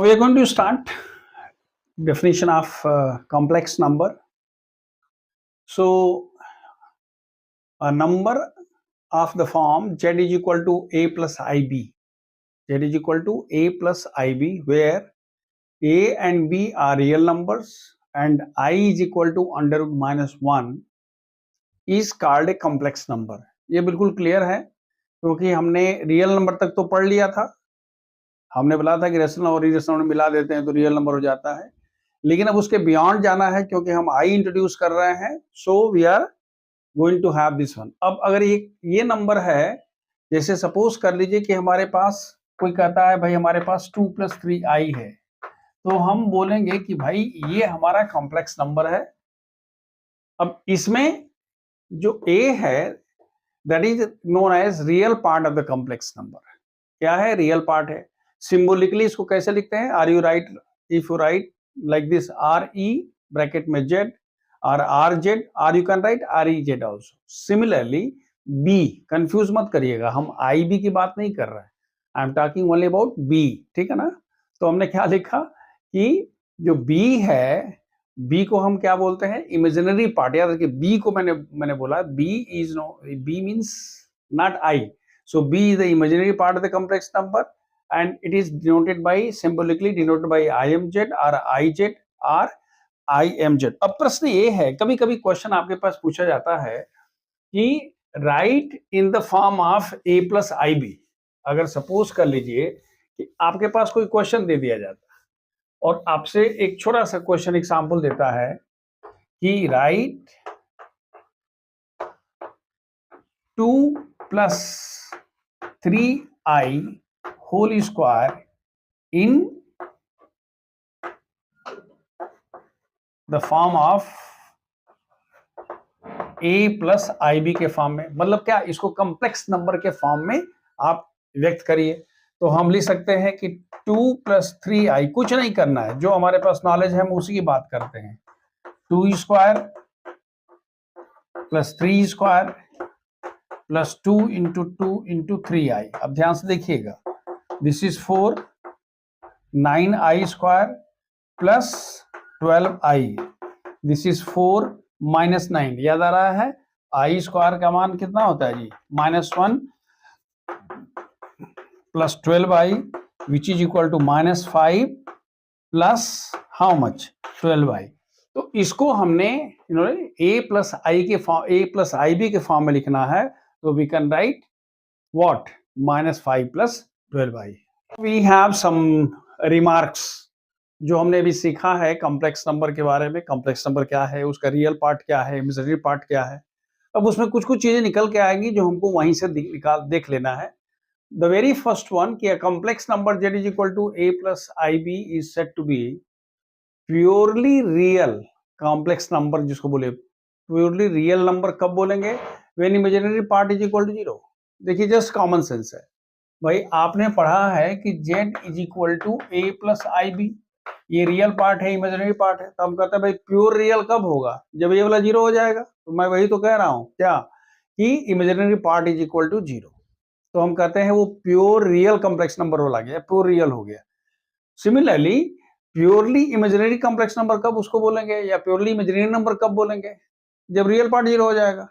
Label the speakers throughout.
Speaker 1: we are going to start definition of complex number. So a number of the form z is equal to a plus ib. Z is equal to a plus ib, where a and b are real numbers and I is equal to under root minus 1 is called a complex number. ये बिल्कुल clear है क्योंकि हमने real number तक तो पढ़ लिया था. हमने बोला था कि रेशनल और इरेशनल में मिला देते हैं तो रियल नंबर हो जाता है, लेकिन अब उसके बियॉन्ड जाना है क्योंकि हम आई इंट्रोड्यूस कर रहे हैं. So we are going to have this one. अब अगर ये नंबर है, जैसे सपोज कर लीजिए कि हमारे पास कोई कहता है भाई हमारे पास 2 + 3i है, तो हम बोलेंगे कि भाई ये हमारा कॉम्प्लेक्स नंबर है. अब इसमें जो a है that is known as real part of the complex number. क्या है? रियल पार्ट है. सिंबॉलिकली इसको कैसे लिखते हैं? R you write, if you write like this RE bracket में Z और RZ, or you can write REZ also. Similarly B, confuse मत करिएगा, हम IB की बात नहीं कर रहे हैं, I am talking only about B. ठीक है ना? तो हमने क्या लिखा कि जो B है, B को हम क्या बोलते हैं? Imaginary part. याद रखिए B को मैंने बोला B is no, B means not I. So B is the imaginary part of the complex number and it is denoted by, symbolically denoted by IMZ or IZ or IMZ. अब प्रश्न ये है, कभी कभी question आपके पास पूछा जाता है कि right in the form of a plus ib. अगर सपोज कर लीजिए कि आपके पास कोई क्वेश्चन दे दिया जाता है और आपसे एक छोटा सा क्वेश्चन एग्जांपल देता है कि right 2 + 3i whole square in the form of a plus ib के फॉर्म में. मतलब क्या? इसको कॉम्प्लेक्स नंबर के फॉर्म में आप व्यक्त करिए. तो हम लिख सकते हैं कि 2 + 3i, कुछ नहीं करना है, जो हमारे पास नॉलेज है हम उसी की बात करते हैं. 2 स्क्वायर + 3 स्क्वायर + 2 × 2 × 3i. अब ध्यान से देखिएगा, this is 4, 9i square + 12i. This is 4 - 9. याद आ रहा है? i स्क्वायर का मान कितना होता है जी? -1 + 12i which is equal to -5 plus how much? 12i. तो इसको हमने a plus ib के फॉर्म में लिखना है. तो we can write what? -5 + 12i. We have some remarks जो हमने अभी सीखा है कॉम्प्लेक्स नंबर के बारे में. कॉम्प्लेक्स नंबर क्या है, उसका रियल पार्ट क्या है, इमेजिनरी पार्ट क्या है. अब उसमें कुछ चीजें निकल के आएंगी जो हमको वहीं से देख लेना है. द वेरी फर्स्ट वन कि complex number z is equal to a plus ib is said to be purely real complex number. जिसको बोले प्योरली रियल नंबर कब बोलेंगे? When imaginary part is equal to 0. देखिए जस्ट कॉमन सेंस है भाई. आपने पढ़ा है कि z is equal to a plus ib. ये रियल पार्ट है, इमेजिनरी पार्ट है. तो हम कहते हैं भाई प्योर रियल कब होगा? जब ये वाला 0 हो जाएगा. तो मैं वही तो कह रहा हूं क्या कि imaginary part is equal to 0. तो हम कहते हैं वो प्योर रियल कॉम्प्लेक्स नंबर वाला गया, प्योर रियल हो गया. Similarly purely imaginary complex number कब उसको बोलेंगे, या प्योरली इमेजिनरी नंबर कब बोलेंगे? जब रियल पार्ट 0 हो जाएगा.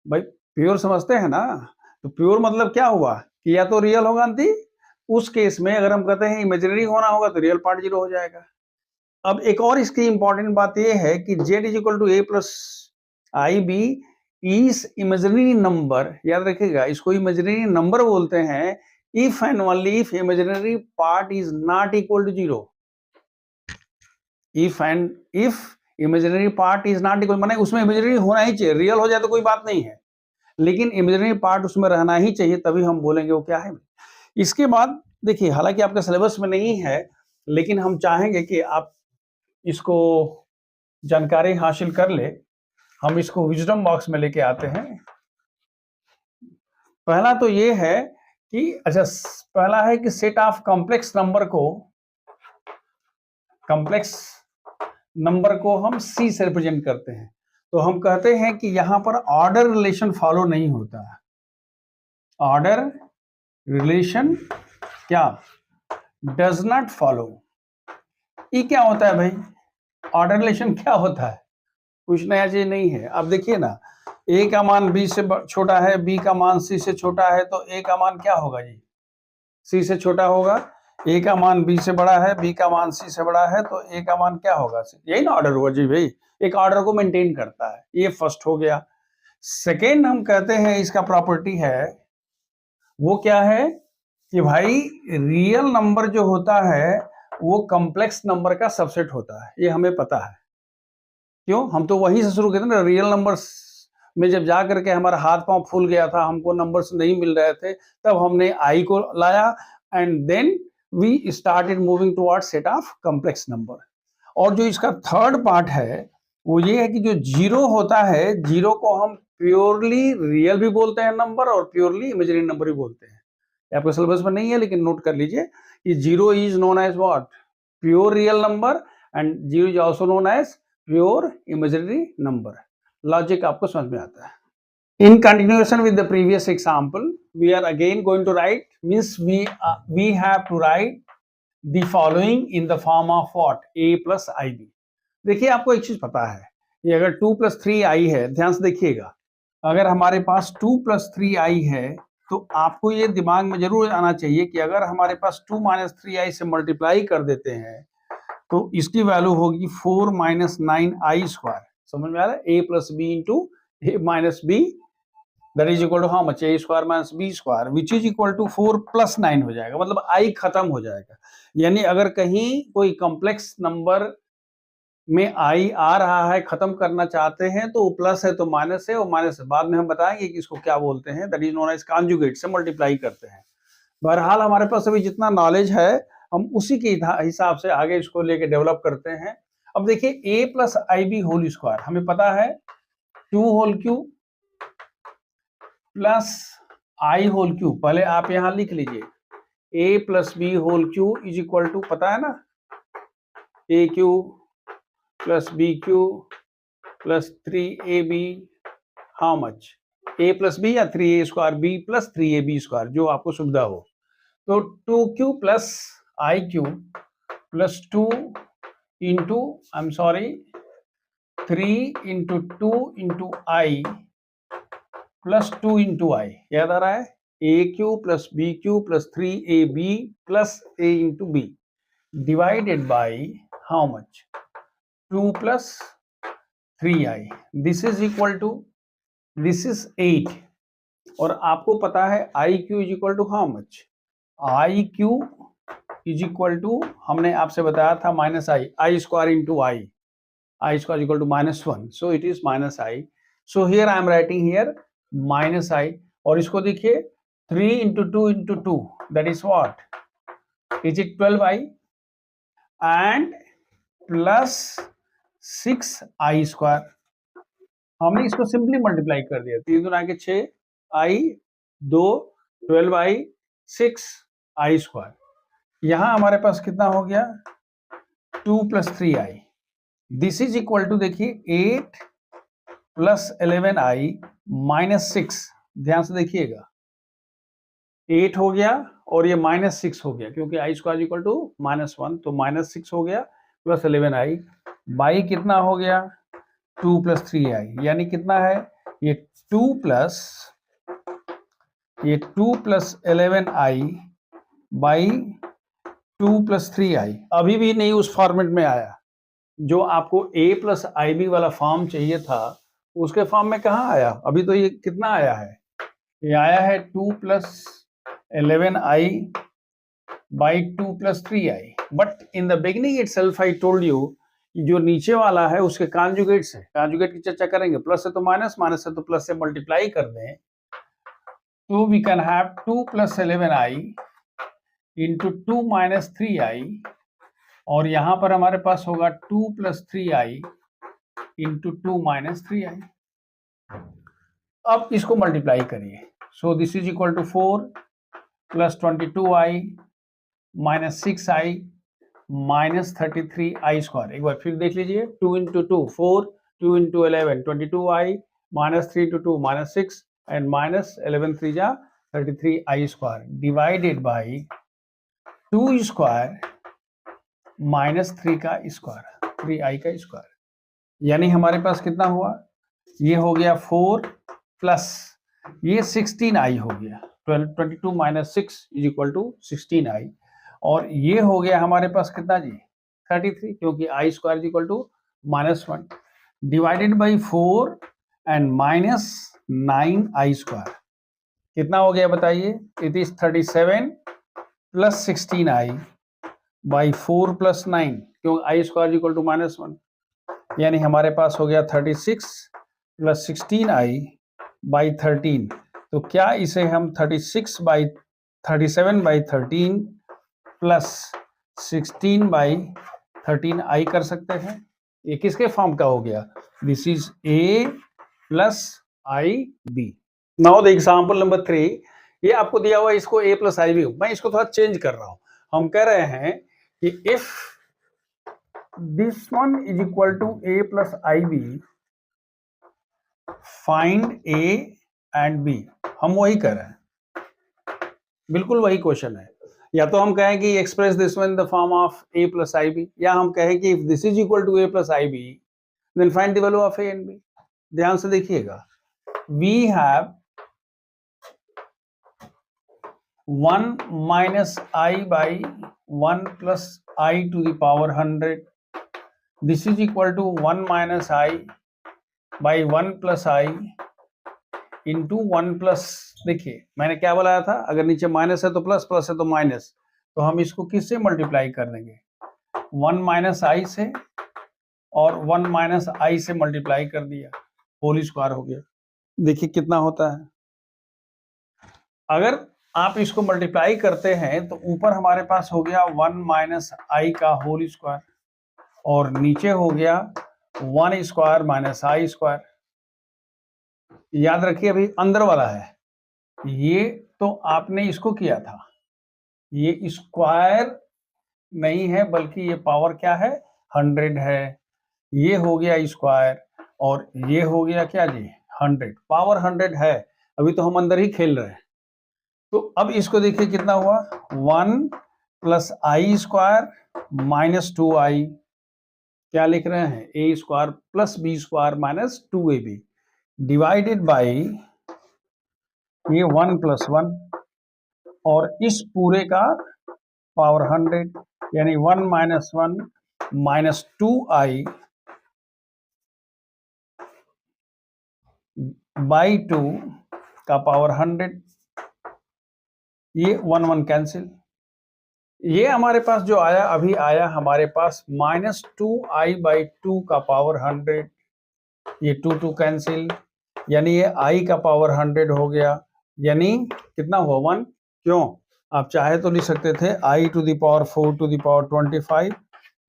Speaker 1: भाई प्योर समझते हैं ना? तो प्योर मतलब क्या हुआ कि या तो रियल होगा अंति. उस केस में अगर हम कहते हैं इमेजिनरी होना होगा तो रियल पार्ट 0 हो जाएगा. अब एक और इसकी इंपॉर्टेंट बात यह है कि z is equal to a plus ib is imaginary number. याद रखिएगा, इसको इमेजिनरी नंबर बोलते हैं if and only if imaginary part is not equal to 0. If and if imaginary part is not equal, माने उसमें इमेजिनरी होना ही चाहिए. Real हो जाए तो कोई बात नहीं है, लेकिन इमेजिनरी पार्ट उसमें रहना ही चाहिए, तभी हम बोलेंगे वो क्या है. इसके बाद देखिए, हालांकि आपका सिलेबस में नहीं है, लेकिन हम चाहेंगे कि आप इसको जानकारी हासिल कर ले. हम इसको विजडम बॉक्स में लेके आते हैं. पहला तो ये है कि पहला है कि सेट ऑफ कॉम्प्लेक्स नंबर को हम C से रिप्रेजेंट करते हैं. तो हम कहते हैं कि यहां पर ऑर्डर रिलेशन फॉलो नहीं होता है. ऑर्डर रिलेशन क्या डज नॉट फॉलो। ये क्या होता है भाई? ऑर्डर रिलेशन क्या होता है? कुछ नया चीज नहीं है। अब देखिए ना, ए का मान बी से छोटा है, बी का मान सी से छोटा है, तो ए का मान क्या होगा जी? सी से छोटा होगा। ए का मान बी से बड़ा है, बी का मान सी से बड़ा है, तो ए का मान क्या होगा? यही ना ऑर्डर हुआ जी भाई, एक ऑर्डर को मेंटेन करता है। ये फर्स्ट हो गया। सेकेंड हम कहते हैं इसका प्रॉपर्टी है, वो क्या है कि भाई रियल नंबर जो होता है वो कॉम्प्लेक्स नंबर का सबसेट होता है। ये हमें पता है। क्यों? हम तो वहीं से शुरू करते ना, रियल नंबर्स में जब जा करके हमारा हाथ पांव फूल गया था, हमको नंबर्स नहीं मिल रहे थे, तब हमने आई को लाया and then we started moving towards set of complex number. और जो इसका थर्ड पार्ट है वो ये है कि जो जीरो होता है, जीरो को हम प्योरली रियल भी बोलते हैं नंबर और प्योरली इमेजिनरी नंबर भी बोलते हैं। आपके सिलेबस में नहीं है लेकिन नोट कर लीजिए कि zero is known as what? Pure real number, and zero is also known as pure imaginary number. Logic आपको समझ में आता है। In continuation with the previous example, we are again going to write, means we have to write the following in the form of what? A plus IB. देखिए आपको एक चीज पता है, ये अगर 2 plus 3i है, ध्यान से देखिएगा, अगर हमारे पास 2 plus 3i है तो आपको ये दिमाग में जरूर आना चाहिए कि अगर हमारे पास 2 minus 3i से मल्टीप्लाई कर देते हैं तो इसकी वैल्यू होगी 4 minus 9i स्क्वायर। समझ में आ रहा है? a plus b into a minus b, that is equal to how much? a square minus b square, which is equal to 4 plus 9 हो जाएगा, मतलब i खत्म हो जाएगा। यानी अगर कहीं कोई कॉम्प्लेक्स नंबर में आई आ रहा है, खत्म करना चाहते हैं, तो प्लस है तो माइनस है, और माइनस है बाद में हम बताएंगे कि इसको क्या बोलते हैं, that is known as conjugate से मल्टीप्लाई करते हैं। बहरहाल हमारे पास अभी जितना नॉलेज है हम उसी के हिसाब से आगे इसको लेके डेवलप करते हैं। अब देखिए a plus I b whole square हमें पता है 2 whole cube plus i whole cube. पहले आप यहां लिख लीजिए a plus B whole cube is equal to, पता है ना, a cube plus b cube plus 3ab, how much? a plus b या 3a square, b plus 3ab square, जो आपको सुविधा हो। तो 2q plus i cube plus 2 into, I am sorry, 3 into 2 into i plus 2 into i, याद आ रहा है? A cube plus b cube plus 3ab plus a into b divided by how much? 2 plus 3i। This is equal to, this is 8, और आपको पता है i cube is equal to how much? I cube is equal to, हमने आपसे बताया था minus i square into i square equal to -1, so it is minus i. So here I am writing here minus i, और इसको देखिए 3 into 2 into 2, that is what? Is it 12i and plus 6i square. हमने इसको simply multiply कर दिया, 3 दूना के 6, आई 2 12i 6i square. यहां हमारे पास कितना हो गया? 2 plus 3i। This is equal to, देखिए 8 प्लस 11i माइनस 6, ध्यान से देखिएगा 8 हो गया और ये -6 हो गया, क्योंकि आई स्क्वायर इक्वल टू -1, तो -6 हो गया प्लस 11i बाई कितना हो गया? 2 प्लस 3i, यानी कितना है ये? 2 प्लस 11i बाई 2 प्लस 3i। अभी भी नहीं उस फॉर्मेट में आया जो आपको a प्लस आई बी वाला फॉर्म चाहिए था, उसके फॉर्म में कहाँ आया? अभी तो ये कितना आया है? ये आया है 2 प्लस 11i by 2 plus 3i। But in the beginning itself I told you, जो नीचे वाला है उसके कॉन्जुगेट से, कॉन्जुगेट की चर्चा करेंगे, प्लस है तो माइनस, माइनस है तो प्लस से मल्टीप्लाई कर दें, तो वी कैन हैव 2 प्लस 11i इंटू 2 माइनस 3i, और यहां पर हमारे पास होगा 2 plus 3i into 2 minus 3i। अब इसको मल्टीप्लाई करिए, so this is equal to 4 plus 22i minus 6i minus 33i square. एक बार फिर देख लीजिए, 2 into 2 4, 2 into 11 22i minus 3 two 2 minus 6 and minus 11 3 जा 33i square divided by 2 square minus 3 का स्क्वायर, 3i का स्क्वायर, यानी हमारे पास कितना हुआ, ये हो गया 4 प्लस ये 16i हो गया, 22 minus 6 is equal to 16i, और ये हो गया हमारे पास कितना जी 33, क्योंकि i square is equal to -1 divided by 4 and minus 9i square, कितना हो गया बताइए, it is 37 plus 16i by 4 plus 9, क्योंकि i स्क्वायर इक्वल टू -1, यानी हमारे पास हो गया 36 प्लस 16i बाई 13। तो क्या इसे हम 37 बाई 13 प्लस 16 बाई 13i कर सकते हैं, ये किसके फॉर्म का हो गया, this is a plus I b. Now the example number 3, ये आपको दिया हुआ है, इसको a प्लस आई बी, मैं इसको थोड़ा चेंज कर रहा हूं, हम कह रहे हैं कि if this one is equal to a plus I b, find a and b, हम वही कर रहे हैं, बिल्कुल वही क्वेश्चन है, या तो हम कहें कि express this one in the form of a plus I b, या हम कहें कि if this is equal to a plus I b then find the value of a and b। ध्यान से देखिएगा, we have 1 minus I by 1 plus I to the power 100, this is equal to 1 minus I by 1 plus I into 1 plus, देखिए मैंने क्या बोला था, अगर नीचे माइनस है तो प्लस, प्लस है तो माइनस, तो हम इसको किससे मल्टीप्लाई कर देंगे, 1 माइनस आई से और 1 माइनस आई से मल्टीप्लाई कर दिया, होल स्क्वायर हो गया। देखिए कितना होता है, अगर आप इसको मल्टीप्लाई करते हैं तो ऊपर हमारे पास हो गया 1 माइनस आई का होल स्क्वायर, और नीचे हो गया 1 स्क्वायर माइनस आई स्क्वायर। याद रखिए अभी अंदर वाला है, ये तो आपने इसको किया था, ये स्क्वायर नहीं है बल्कि ये पावर क्या है 100 है, ये हो गया स्क्वायर और ये हो गया क्या जी 100, पावर 100 है, अभी तो हम अंदर ही खेल रहे हैं। तो अब इसको देखिए कितना हुआ, 1 प्लस आई स्क्वायर माइनस 2i, क्या लिख रहे हैं, a square plus b square minus 2ab divided by ये 1 प्लस 1 और इस पूरे का पावर 100, यानी 1 माइनस 1 माइनस 2i बाई 2 का पावर 100, ये 1 1 कैंसिल, ये हमारे पास जो आया अभी आया हमारे पास माइनस 2i बाई 2 का पावर 100, ये 2 2 कैंसिल, यानी ये i का पावर 100 हो गया, यानी कितना हुआ 1, क्यों आप चाहे तो लिख सकते थे i to the power 4 to the power 25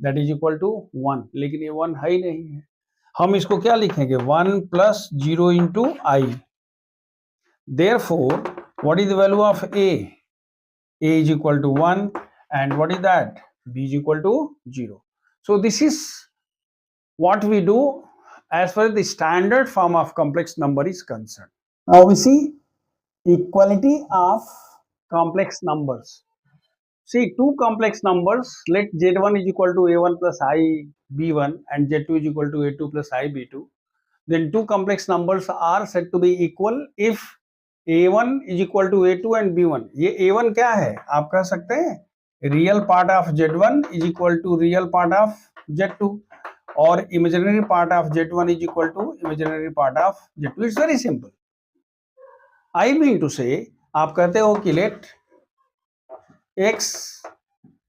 Speaker 1: that is equal to 1, लेकिन ये 1 है ही नहीं है, हम इसको क्या लिखेंगे 1 plus 0 into I, therefore what is the value of a is equal to 1 and what is that, b is equal to 0. So this is what we do as far as the standard form of complex number is concerned. Now we see equality of complex numbers. See two complex numbers, let z1 is equal to a1 plus I b1 and z2 is equal to a2 plus I b2. Then two complex numbers are said to be equal if a1 is equal to a2 and b1. ये a1 क्या है, आप कह सकते हैं real part of z1 is equal to real part of z2 और imaginary part of z1 is equal to imaginary part of z2. It's very simple. I mean to say, आप कहते हो कि late x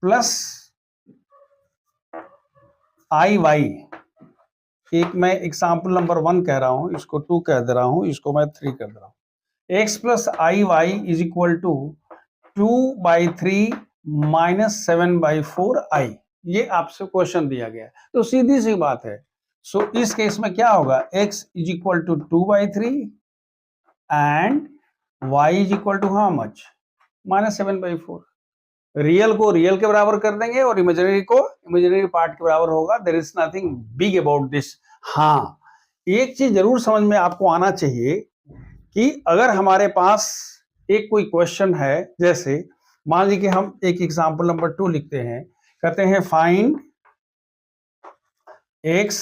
Speaker 1: plus i Y, एक मैं example number 1 कह रहा हूं, इसको 2 कह दे रहा हूं, इसको मैं 3 कर दे रहा हूं, x plus i y is equal to 2/3 minus 7/4i, ये आपसे क्वेश्चन दिया गया है, तो सीधी सी बात है, सो इस केस में क्या होगा, x is equal to 2/3 and y is equal to how much, minus 7/4. Real को रियल के बराबर कर देंगे और इमेजिनरी को इमेजिनरी पार्ट के बराबर होगा, there is nothing big about this. हाँ, एक चीज जरूर समझ में आपको आना चाहिए कि अगर हमारे पास एक कोई क्वेश्चन है, जैसे मान लीजिए हम एक एग्जांपल नंबर 2 लिखते हैं, कहते हैं find x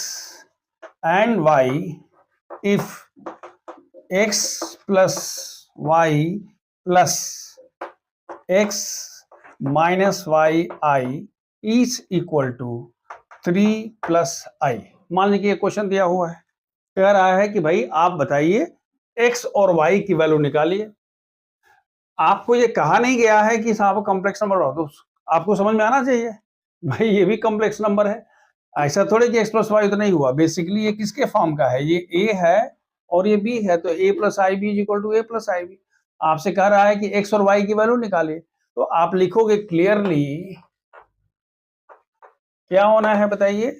Speaker 1: and y if x plus y plus x minus y i is equal to 3 plus i. मान लीजिए ये क्वेश्चन दिया हुआ है, कह रहा है कि भाई आप बताइए x और y की वैल्यू निकालिए। आपको ये कहा नहीं गया है कि साहब कॉम्प्लेक्स नंबर हो, तो आपको समझ में आना चाहिए भाई ये भी कॉम्प्लेक्स नंबर है। ऐसा थोड़े कि x प्लस वाई तो नहीं हुआ, बेसिकली ये किसके फॉर्म का है, ये a है और ये b है, तो a plus I b is equal to a plus I b. आपसे कह रहा है कि x और y की वैल्यू निकालिए, तो आप लिखोगे क्लियरली क्या होना है बताइए,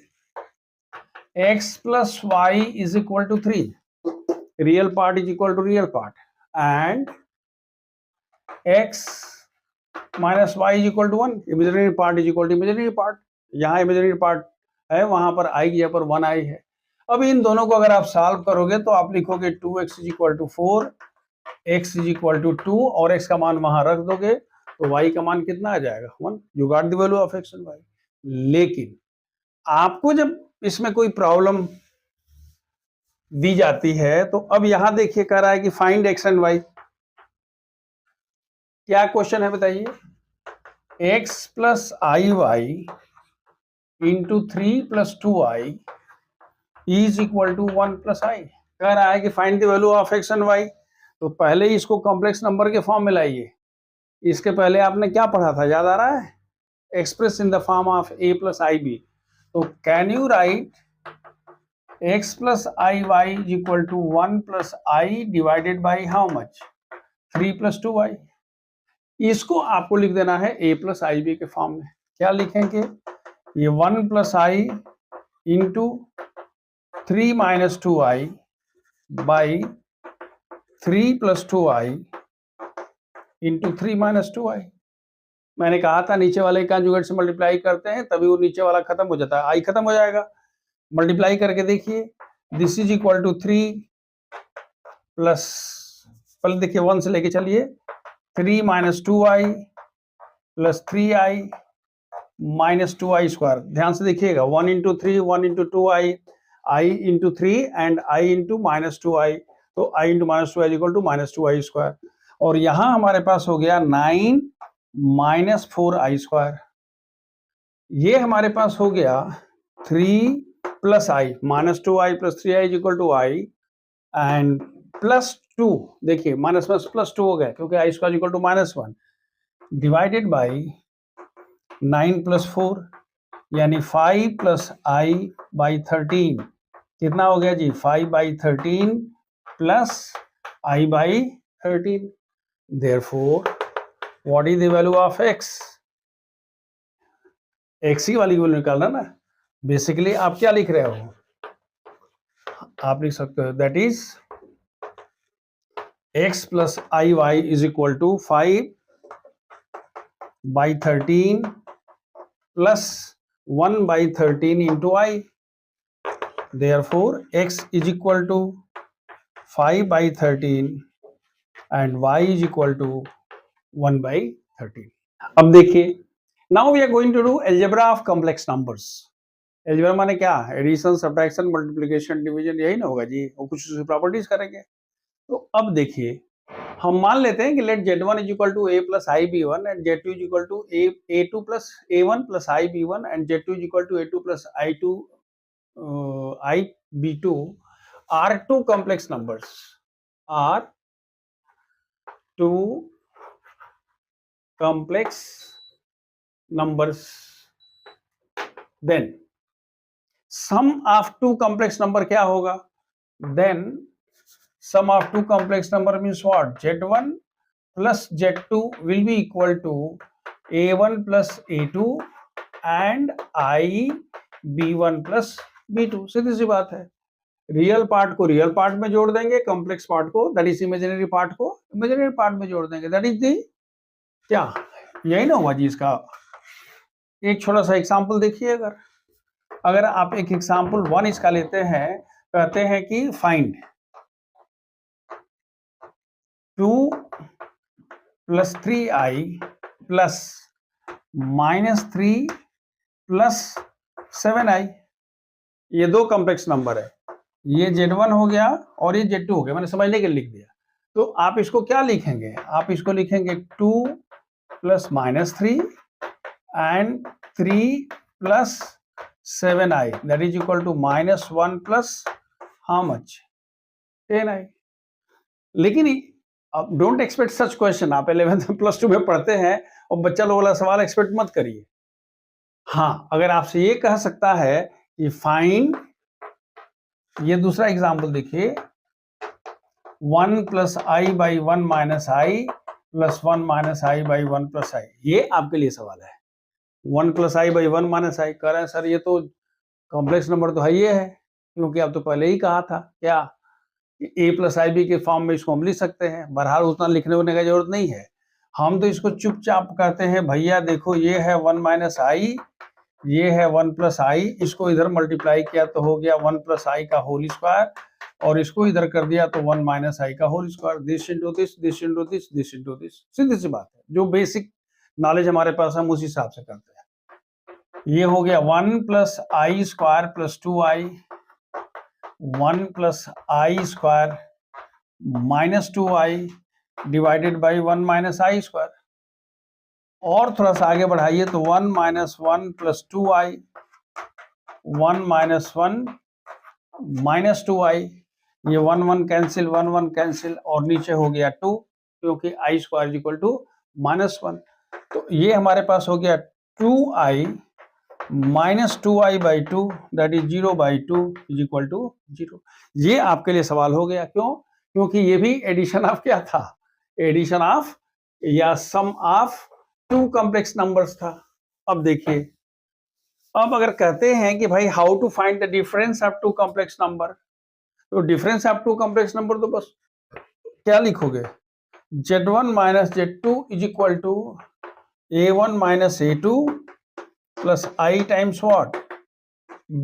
Speaker 1: x plus y is equal to 3, real part is equal to real part, and x minus y is equal to 1, imaginary part is equal to imaginary part. यहाँ इमेजिनरी पार्ट है, वहां पर आई की जगह पर 1 आई है। अब इन दोनों को अगर आप सॉल्व करोगे तो आप लिखोगे 2x is equal to 4, x is equal to 2 और x का मान वहां रख दोगे तो y का मान कितना आ जाएगा 1। You got the value of x and y। लेकिन आपको जब इसमें कोई प्रॉब्लम दी जाती है तो अब यहां देखिए कह रहा है कि फाइंड x एंड y। क्या क्वेश्चन है बताइए, x plus i y into 3 plus 2i is equal to 1 plus i. कह रहा है कि find the value of x and y। तो पहले ही इसको कॉम्प्लेक्स नंबर के फॉर्म में लाइए। इसके पहले आपने क्या पढ़ा था, याद आ रहा है, express in the form of a plus I B. तो can you write x plus i y is equal to 1 plus i divided by how much, 3 plus 2y। इसको आपको लिख देना है a प्लस आई बी के form में। क्या लिखेंगे, ये 1 plus i into 3 minus 2i by 3 plus 2i into 3 minus 2i। मैंने कहा था नीचे वाले कॉन्जुगेट से मल्टीप्लाई करते हैं तभी वो नीचे वाला खत्म हो जाता है, आई खत्म हो जाएगा। मल्टीप्लाई करके देखिए, this is equal to 3 plus, पहले देखिए 1 से लेके चलिए, 3 minus 2i plus 3i minus 2i square. ध्यान से देखिएगा, 1 into 3, 1 into 2i, i into 3 and i into minus 2i। तो i into minus 2i equal to minus 2i square. और यहां हमारे पास हो गया 9 माइनस 4i स्क्वायर। ये हमारे पास हो गया 3 plus i, minus 2i plus 3i equal to i and plus 2, देखिए माइनस प्लस प्लस 2 हो गया क्योंकि i square equal to minus 1 divided by 9 plus 4 यानी 5 प्लस आई बाई 13। कितना हो गया जी, 5 by 13 plus i by 13। Therefore what is the value of x, x ही वाली value निकालना ना। बेसिकली आप क्या लिख रहे हो, आप लिख सकते हो that is x plus i y is equal to 5 by 13 plus 1 by 13 into i. Therefore, x is equal to 5 by 13 and y is equal to 1 by 13. अब देखिए, now we are going to do algebra of complex numbers. algebra माने क्या, addition, subtraction, multiplication, division, यही ना होगा जी, और कुछ properties करेंगे। तो अब देखिए, हम मान लेते हैं कि let z1 is equal to a plus I b one and z2 is equal to a2 plus a1 plus I b one and z2 is equal to a2 plus i2 IB2 are two complex numbers, are two complex numbers. Then sum of two complex number क्या होगा, then sum of two complex number means what, z1 plus z2 will be equal to a1 plus a2 and IB1 plus B2। सीधी सी बात है, real part को real part में जोड़ देंगे, complex part को दैट इज इमेजिनरी पार्ट को imaginary part में जोड़ देंगे, दैट इज दी क्या, यही ना हुआ जी। इसका एक छोटा सा एग्जांपल देखिए, अगर आप एक एग्जांपल 1 इसका लेते हैं, कहते हैं कि find 2 plus 3i plus -3 plus 7i, ये दो कॉम्प्लेक्स नंबर है, ये Z1 हो गया और ये Z2 हो गया, मैंने समझने के लिए लिख दिया। तो आप इसको क्या लिखेंगे, आप इसको लिखेंगे 2 plus -3 and 3 plus 7i that is equal to -1 plus how much 10i। लेकिन अब डोंट एक्सपेक्ट सच क्वेश्चन, आप 11th प्लस 2 में पढ़ते हैं और बच्चा लोग वाला सवाल एक्सपेक्ट मत करिए। हाँ, अगर आपसे ये कह सकता है कि फाइंड, ये दूसरा एग्जाम्पल देखिए, 1 plus i by 1 minus i plus 1 minus i by 1 plus i, ये आपके लिए सवाल है। 1 plus i by 1 minus i कह रहे हैं सर ये तो कॉम्प्लेक्स नंबर तो है ही है, क्योंकि आप तो पहले ही कहा था क्या ए प्लस आई बी के फॉर्म में इसको हम लिख सकते हैं। बहरहाल उतना लिखने होने की जरूरत नहीं है, हम तो इसको चुपचाप कहते हैं भैया देखो ये है 1 माइनस आई, ये है 1 प्लस आई, इसको इधर मल्टीप्लाई किया तो हो गया 1 प्लस आई का होल स्क्वायर, और इसको इधर कर दिया तो 1 माइनस आई का whole square, this into this, this into this, this into this. सीधी सी बात है, जो बेसिक नॉलेज हमारे पास हम उस हिसाब से करते हैं। ये हो गया 1 plus I square plus 2i, 1 plus I square minus 2i divided by 1 minus i square. और थोड़ा सा आगे बढ़ाइए तो 1 minus 1 plus 2i, 1 minus 1 minus 2i, ये 1 1 कैंसिल, 1 1 कैंसिल, और नीचे हो गया 2, क्योंकि आई स्क्वायर इक्वल टू -1। तो ये हमारे पास हो गया 2i minus 2i by 2 that is 0 by 2 is equal to 0। ये आपके लिए सवाल हो गया, क्यों? क्योंकि ये भी एडिशन ऑफ क्या था, एडिशन ऑफ या sum of two complex numbers था। अब देखिए, अब अगर कहते हैं कि भाई how to find the difference of two complex number, तो difference of two complex number तो बस क्या लिखोगे, Z1 minus Z2 is equal to A1 minus A2 plus i times what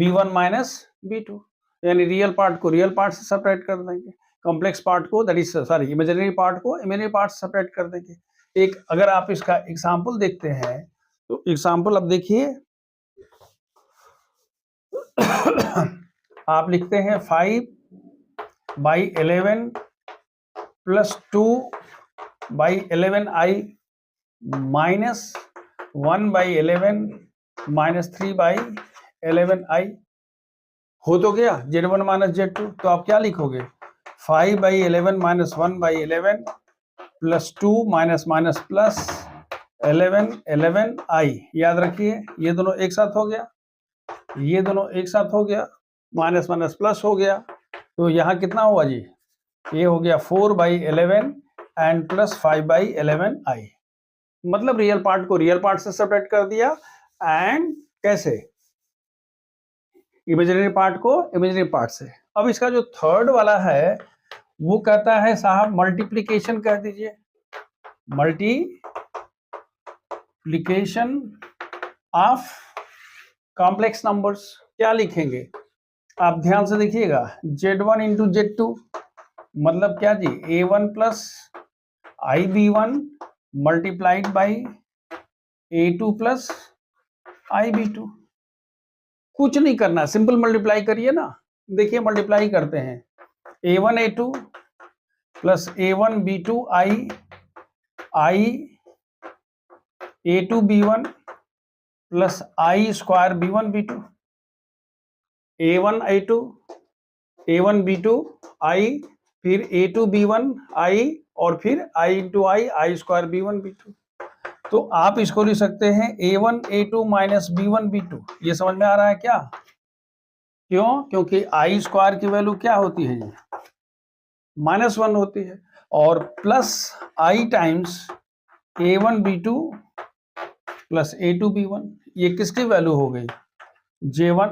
Speaker 1: B1 minus B2, यानी रियल पार्ट को real part से separate कर देंगे, कॉम्प्लेक्स पार्ट को that is sorry imaginary part को इमेजिनरी पार्ट से सेपरेट कर देंगे। एक अगर आप इसका एग्जांपल देखते हैं तो एग्जांपल अब देखिए, आप लिखते हैं 5 by 11 plus 2 by 11i minus 1 by 11 minus 3 by 11i, हो तो गया Z1 माइनस Z2। तो आप क्या लिखोगे, 5 by 11 minus 1 by 11 plus 2 minus minus plus 11i। याद रखिए ये दोनों एक साथ हो गया, ये दोनों एक साथ हो गया, माइनस माइनस प्लस हो गया, तो यहाँ कितना हुआ जी, ये हो गया 4 by 11 and plus 5 by 11i। मतलब रियल पार्ट को रियल पार्ट से सेपरेट कर दिया एंड कैसे, इमेजिनरी पार्ट को इमेजिनरी पार्ट से। अब इसका जो थर्ड वाला है वो कहता है साहब मल्टीप्लिकेशन कह दीजिए, मल्टीप्लिकेशन ऑफ कॉम्प्लेक्स नंबर्स। क्या लिखेंगे, आप ध्यान से देखिएगा, Z1 इंटू Z2 मतलब क्या जी, A1 plus IB1 multiplied by A2 plus IB2। कुछ नहीं करना, सिंपल मल्टीप्लाई करिए ना। देखिए मल्टीप्लाई करते हैं, A1 A2 plus A1 B2 I A2 B1 plus I square B1 B2, A1 A2 A1 B2 I फिर A2 B1 I और फिर I into I square B1 B2। तो आप इसको लिख सकते हैं A1 A2 minus B1 B2। ये समझ में आ रहा है क्या, क्यों? क्योंकि I स्क्वायर की वैल्यू क्या होती है, ये -1 होती है, और plus I times A1 B2 plus A2 B1, ये किसकी वैल्यू हो गई, Z1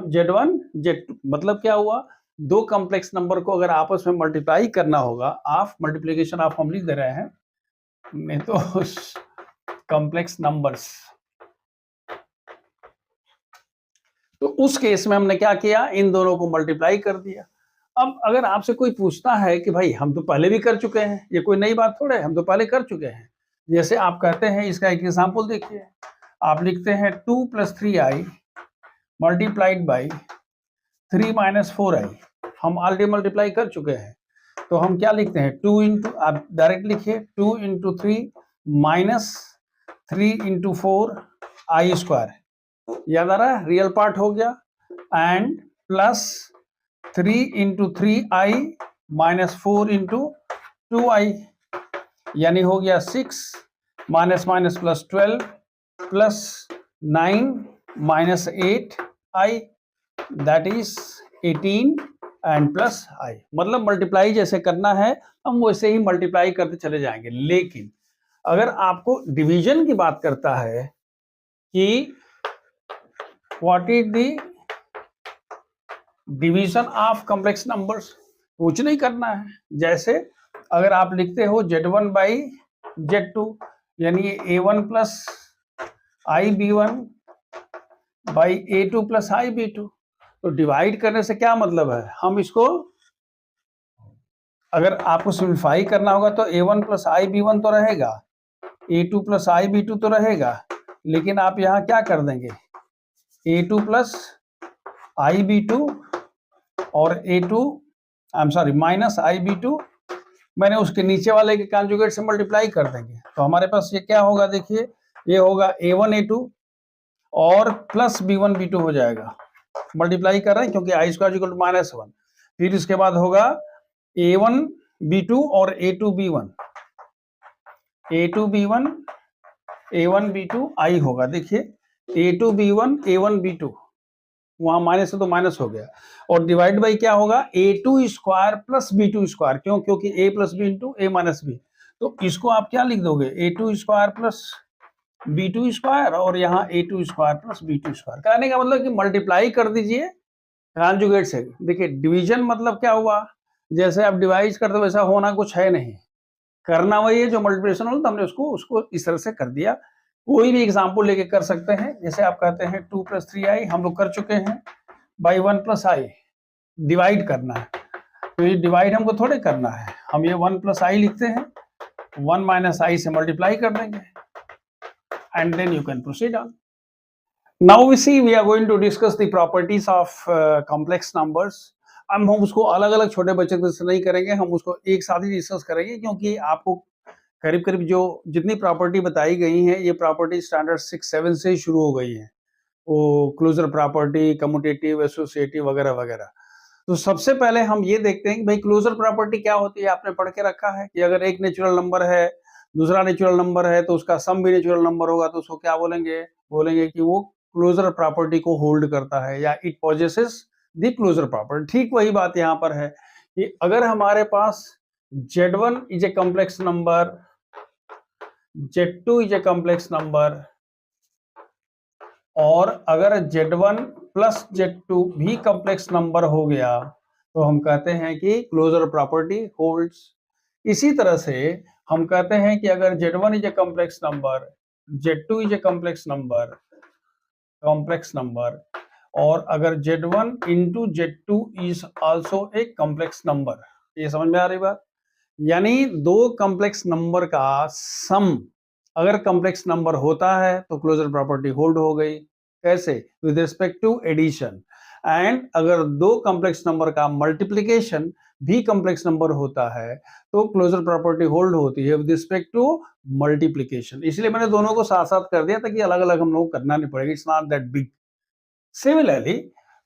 Speaker 1: Z2। मतलब क्या हुआ, दो कॉम्प्लेक्स नंबर को अगर आपस में मल्टीप्लाई करना होगा, आप मल्टीप्लिकेशन आप हम लिख दे रहे हैं, नहीं तो कॉम्प्लेक्स नंबर्स, तो उस केस में हमने क्या किया, इन दोनों को मल्टीप्लाई कर दिया। अब अगर आपसे कोई पूछता है कि भाई हम तो पहले भी कर चुके हैं, ये कोई नई बात थोड़े है, हम तो पहले कर चुके हैं, जैसे आप कहते हैं, इसका एक एग्जाम्पल देखिए, आप लिखते हैं 2 + 3i मल्टीप्लाइड बाई 3 - 4i। हम ऑलरेडी मल्टीप्लाई कर चुके हैं, तो हम क्या लिखते हैं, 2 इंटू, आप डायरेक्ट लिखिए 2 × 3 - 3 × 4 i स्क्वायर, याद आ रहा है, रियल पार्ट हो गया, एंड प्लस 3 × 3i - 4 × 2i, यानी हो गया 6 minus minus plus 12 plus 9 - 8i, that is 18 and plus i। मतलब मल्टीप्लाई जैसे करना है हम वैसे ही मल्टीप्लाई करते चले जाएंगे। लेकिन अगर आपको डिवीजन की बात करता है कि what is the division of complex numbers, कुछ नहीं करना है। जैसे अगर आप लिखते हो Z1 बाई Z2, यानी A1 plus IB1 by A2 plus IB2, तो डिवाइड करने से क्या मतलब है, हम इसको अगर आपको सिंप्लीफाई करना होगा तो A1 प्लस IB1 तो रहेगा, A2 प्लस IB2 तो रहेगा, लेकिन आप यहाँ क्या कर देंगे, A2 प्लस IB2 और A2 माइनस IB2 मैंने उसके नीचे वाले के कॉन्जुगेट से मल्टीप्लाई कर देंगे। तो हमारे पास ये क्या होगा, देखिए ये होगा A1 A2 और प्लस B1 B2 हो जाएगा, मल्टीप्लाई कर रहे हैं क्योंकि I स्क्वायर इक्वल टू -1। फिर इसके बाद होगा A1 B2 और A2 B1, A2 B1 A1 B2 I होगा। देखिए A2 B1 A1 B2, वहां माइनस है तो माइनस हो गया, और डिवाइड बाई क्या होगा, A2 square plus B2 square, क्यों, क्योंकि A plus B into A minus B। तो इसको आप क्या लिख दोगे, A2 square plus B2 square, और यहाँ A2 square plus B2 square. कहने का मतलब कि मल्टीप्लाई कर दीजिए कॉन्जुगेट से। देखिए डिवीजन मतलब क्या हुआ, जैसे आप डिवाइड करते हो वैसा होना कुछ है नहीं, करना वही है जो मल्टीप्लिकेशन हो, तो हमने उसको इस तरह से कर दिया। कोई भी एग्जाम्पल लेके कर सकते हैं, जैसे आप कहते हैं 2 + 3i हम लोग कर चुके हैं, बाई 1 + i डिवाइड करना है, तो ये डिवाइड हमको थोड़े करना है, हम ये 1 + i लिखते हैं, 1 - i से मल्टीप्लाई कर देंगे, and then you can proceed on. Now we are going to discuss the properties of complex numbers. हम उसको अलग अलग छोटे बच्चे से नहीं करेंगे, हम उसको एक साथ ही डिस्कस करेंगे, क्योंकि आपको करीब करीब जो जितनी प्रॉपर्टी बताई गई हैं, ये प्रॉपर्टी स्टैंडर्ड 6-7 से ही शुरू हो गई हैं, वो क्लोजर प्रॉपर्टी, कम्यूटेटिव, एसोसिएटिव वगैरह वगैरह। तो सबसे पहले हम ये देखते हैं कि भाई क्लोजर प्रॉपर्टी क्या होती है, आपने पढ़ के रखा है कि अगर एक नेचुरल नंबर है, दूसरा नेचुरल नंबर है, तो उसका सम भी नेचुरल नंबर होगा, तो उसको क्या बोलेंगे, बोलेंगे कि वो क्लोजर प्रॉपर्टी को होल्ड करता है, या it possesses the closure property. ठीक वही बात यहाँ पर है कि अगर हमारे पास Z1 is a complex number, Z2 is a complex number, और अगर Z1 प्लस Z2 भी कॉम्प्लेक्स नंबर हो गया, तो हम कहते हैं कि क्लोजर प्रॉपर्टी होल्ड्स। इसी तरह से हम कहते हैं कि अगर Z1 is a complex number, Z2 is a complex number, और अगर Z1 into Z2 is also a complex number. ये समझ में आ रही बात, यानी दो कॉम्प्लेक्स नंबर का सम अगर कॉम्प्लेक्स नंबर होता है तो क्लोजर प्रॉपर्टी होल्ड हो गई। कैसे, with respect to addition. And अगर दो कॉम्प्लेक्स नंबर का मल्टीप्लिकेशन भी कॉम्प्लेक्स नंबर होता है तो क्लोजर प्रॉपर्टी होल्ड होती है विद रिस्पेक्ट टू मल्टीप्लिकेशन। इसलिए मैंने दोनों को साथ साथ कर दिया ताकि अलग अलग हम लोग करना नहीं पड़ेगा, it's not that big. Similarly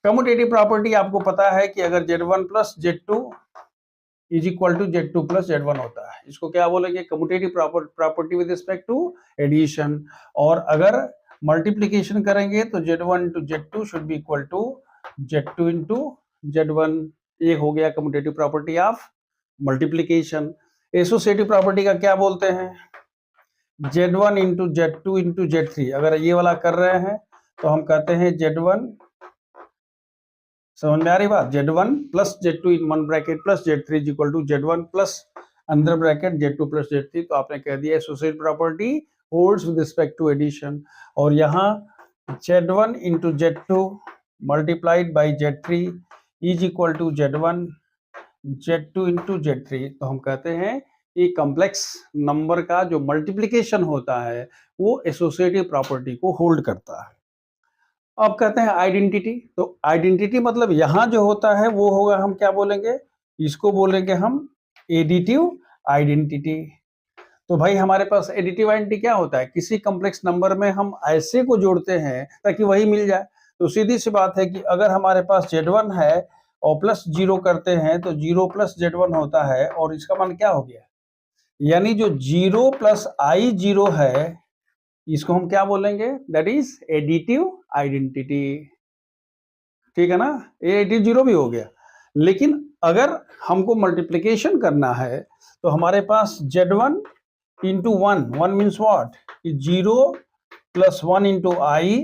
Speaker 1: commutative property आपको पता है कि अगर Z1 plus Z2 is equal to Z2 plus Z1 होता है, इसको क्या बोलेंगे, commutative property with respect to addition. और अगर मल्टीप्लिकेशन करेंगे तो Z1 into Z2 should be equal to Z2 into Z1। ये हो गया commutative property of multiplication. Associative property का क्या बोलते हैं, Z1 into Z2 into Z3। अगर ये वाला कर रहे हैं तो हम कहते हैं Z1, समझ में आ रही बात, Z1 plus Z2 in one bracket plus Z3 is equal to Z1 plus अंदर ब्रैकेट Z2 प्लस Z3। तो आपने कह दिया associative property holds with respect to addition. और यहाँ Z1 into Z2 multiplied by Z3 is equal to Z1 Z2 into Z3। तो हम कहते हैं कि कॉम्प्लेक्स नंबर का जो मल्टीप्लिकेशन होता है वो एसोसिएटिव प्रॉपर्टी को होल्ड करता है। अब कहते हैं आइडेंटिटी। तो आइडेंटिटी मतलब यहां जो होता है वो होगा, हम क्या बोलेंगे, इसको बोलेंगे हम एडिटिव आइडेंटिटी। तो भाई हमारे पास एडिटिव आइडेंटिटी क्या होता है, किसी कॉम्प्लेक्स नंबर में हम ऐसे को जोड़ते हैं ताकि वही मिल जाए। तो सीधी सी बात है कि अगर हमारे पास Z1 है और प्लस जीरो करते हैं तो 0 + Z1 होता है, और इसका मान क्या हो गया, यानी जो 0 + I0 है इसको हम क्या बोलेंगे, दैट इज एडिटिव आइडेंटिटी। ठीक है ना, ये एडिटिव जीरो भी हो गया। लेकिन अगर हमको मल्टीप्लिकेशन करना है तो हमारे पास Z1 × 1, 1 मीन्स व्हाट, 0 + 1 × I,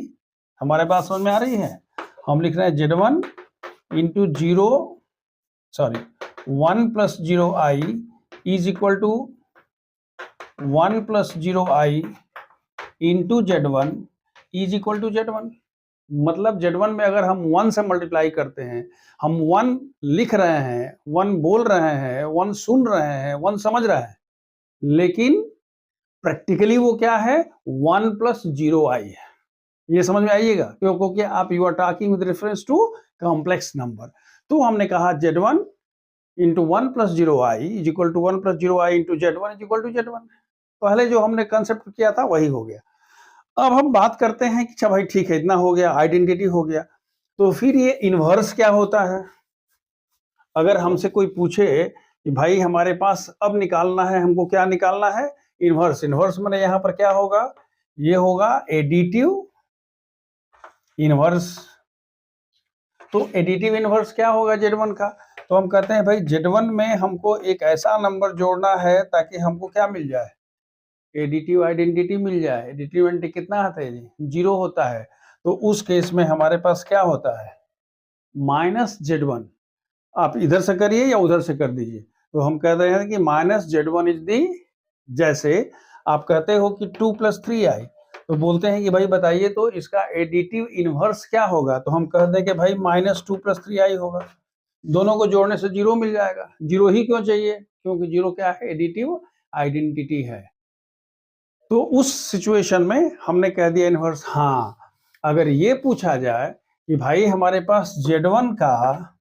Speaker 1: हमारे पास समझ में आ रही है। हम लिख रहे हैं Z1 × 0, sorry 1 + 0I = 1 + 0I × Z1 = Z1। मतलब Z1 में अगर हम 1 से मल्टीप्लाई करते हैं, हम 1 लिख रहे हैं, 1 बोल रहे हैं, 1 सुन रहे हैं, 1 समझ रहे हैं, लेकिन प्रैक्टिकली वो क्या है, 1 + 0I है। ये समझ में आइएगा, क्योंकि आप you are talking with reference to complex number. तो हमने कहा Z1 × 1 + 0I = 1 + 0I × Z1 = Z1। पहले जो हमने कंसेप्ट किया था वही हो गया। अब हम बात करते हैं कि अच्छा भाई ठीक है, इतना हो गया, आइडेंटिटी हो गया, तो फिर ये इनवर्स क्या होता है। अगर हमसे कोई पूछे कि भाई हमारे पास अब निकालना है, हमको क्या निकालना है, इनवर्स। इनवर्स माने यहाँ पर क्या होगा, ये होगा एडिटिव इनवर्स। तो एडिटिव इनवर्स क्या होगा Z1 का, तो हम कहते हैं भाई Z1 में हमको एक ऐसा नंबर जोड़ना है ताकि हमको क्या मिल जाए, एडिटिव आइडेंटिटी मिल जाए। एडिटिव आइडेंटिटी कितना आता है जी, 0 होता है। तो उस केस में हमारे पास क्या होता है, -Z1। आप इधर से करिए या उधर से कर दीजिए। तो हम कह रहे हैं कि -Z1 इज दी, जैसे आप कहते हो कि 2 + 3I, तो बोलते हैं कि भाई बताइए तो इसका एडिटिव इनवर्स क्या होगा, तो हम कह दें कि भाई -2 + 3I होगा। दोनों को जोड़ने से 0 मिल जाएगा। 0 ही क्यों चाहिए, क्योंकि 0 क्या है, एडिटिव आइडेंटिटी है। तो उस सिचुएशन में हमने कह दिया इनवर्स। हाँ, अगर ये पूछा जाए कि भाई हमारे पास Z1 का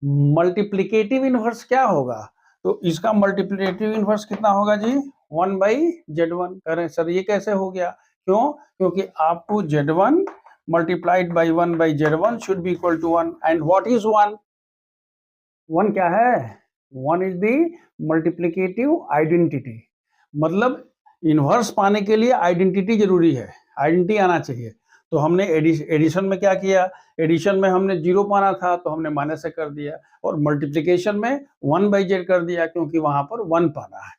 Speaker 1: मल्टीप्लिकेटिव इनवर्स क्या होगा, तो इसका मल्टीप्लिकेटिव इनवर्स कितना होगा जी, 1/Z1। कह रहे हैं सर ये कैसे हो गया, क्यों, क्योंकि आपको Z1 × 1/Z1 should be equal to 1। And what is 1, 1 क्या है, 1 इज द मल्टीप्लिकेटिव आइडेंटिटी। मतलब इनवर्स पाने के लिए आइडेंटिटी जरूरी है, आइडेंटिटी आना चाहिए। तो हमने एडिशन में क्या किया, एडिशन में हमने 0 पाना था तो हमने माइनस से कर दिया, और मल्टीप्लिकेशन में 1/Z कर दिया क्योंकि वहां पर 1 पाना है।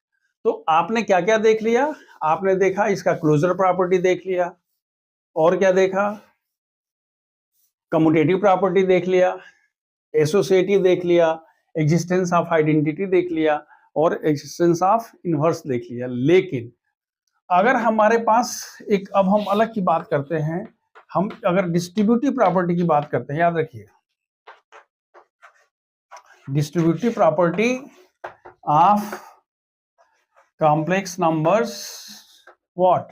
Speaker 1: तो आपने क्या क्या देख लिया, आपने देखा इसका क्लोजर प्रॉपर्टी देख लिया, और क्या देखा, कम्यूटेटिव प्रॉपर्टी देख लिया, एसोसिएटिव देख लिया, एग्जिस्टेंस ऑफ आइडेंटिटी देख लिया, और एग्जिस्टेंस ऑफ इनवर्स देख लिया। लेकिन अगर हमारे पास एक, अब हम अलग की बात करते हैं, हम अगर डिस्ट्रीब्यूटिव प्रॉपर्टी की बात करते हैं, याद रखिए distributive property of complex numbers, what,